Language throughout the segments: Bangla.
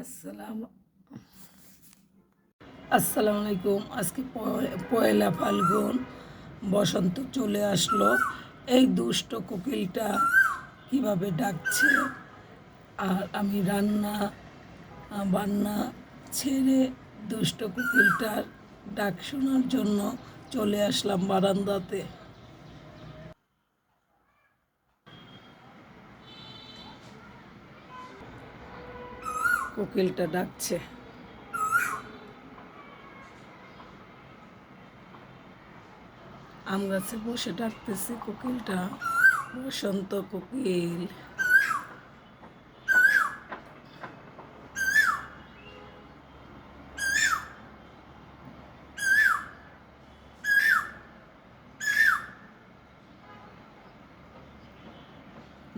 আসসালামু আসসালামু আলাইকুম। আজকে পয়লা ফাল্গুন, বসন্ত চলে আসলো। এই দুষ্ট কোকিলটা কিভাবে ডাকছে, আর আমি বান্না ছেড়ে দুষ্ট কোকিলটার ডাক শোনার জন্য চলে আসলাম বারান্দাতে। কোকিলটা ডাকছে, আম গাছে বসে ডাকতেছে কোকিলটা। বসন্ত কোকিল,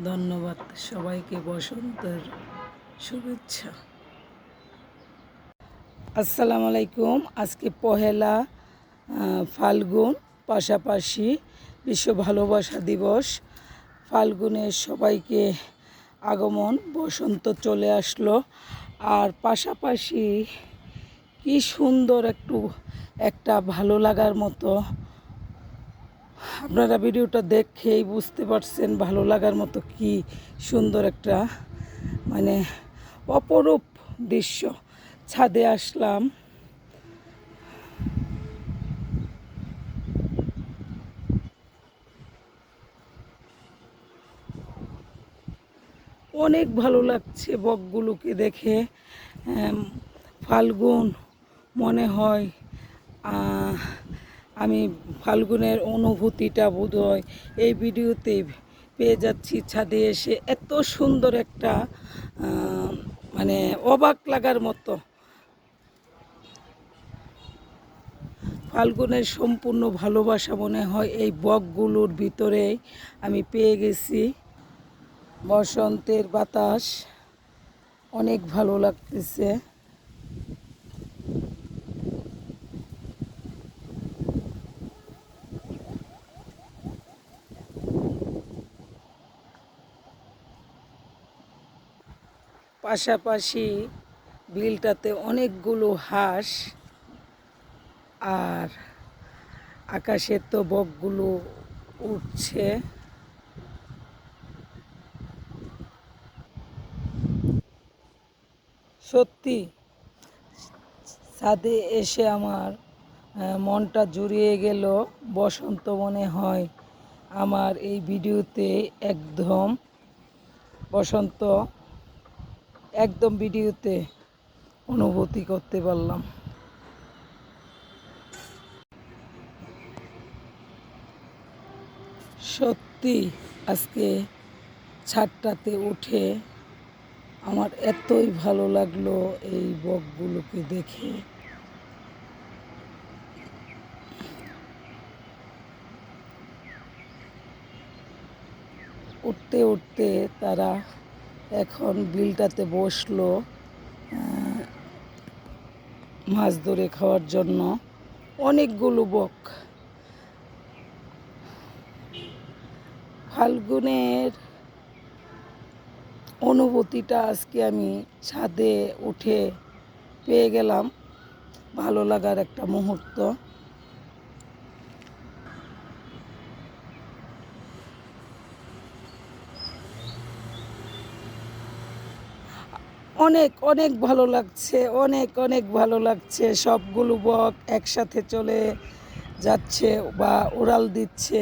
ধন্যবাদ সবাইকে, বসন্তের শুভেচ্ছা। আসসালামু আলাইকুম। আজকে পহেলা ফাল্গুন, পাশাপাশি বিশ্ব ভালোবাসা দিবস। ফাল্গুনের সবাইকে আগমন, বসন্ত চলে আসলো। আর পাশাপাশি কি সুন্দর একটা ভালো লাগার মতো, আপনারা ভিডিওটা দেখেই বুঝতে পারছেন ভালো লাগার মতো কি সুন্দর একটা মানে অপরূপ দৃশ্য। ছাদে আসলাম, অনেক ভালো লাগছে বকগুলোকে দেখে। ফাল্গুন মনে হয়, আমি ফাল্গুনের অনুভূতিটা বোধহয় এই ভিডিওতে পেয়ে যাচ্ছি। ছাদে এসে এত সুন্দর একটা মানে অবাক লাগার মতো ফাল্গুনের সম্পূর্ণ ভালোবাসা মনে হয় এই বকগুলোর ভিতরেই আমি পেয়ে গেছি। বসন্তের বাতাস অনেক ভালো লাগতেছে। পাশাপাশি বিলটাতে অনেকগুলো হাঁস, আর আকাশে তো বকগুলো উঠছে। সত্যি ছাদে এসে আমার মনটা জুড়িয়ে গেল। বসন্ত মনে হয় আমার এই ভিডিওতে একদম, বসন্ত একদম ভিডিওতে অনুভূতি করতে পারলাম। সত্যি আজকে ছাদটাতে উঠে আমার এতই ভালো লাগলো এই বকগুলোকে দেখে। উঠতে উঠতে তারা এখন বিলটাতে বসলো মাছ ধরে খাওয়ার জন্য। অনেকগুলো বক। ফাল্গুনের অনুভূতিটা আজকে আমি ছাদে উঠে পেয়ে গেলাম, ভালো লাগার একটা মুহূর্ত। অনেক অনেক ভালো লাগছে, অনেক অনেক ভালো লাগছে। সবগুলো বক একসাথে চলে যাচ্ছে বা উড়াল দিচ্ছে।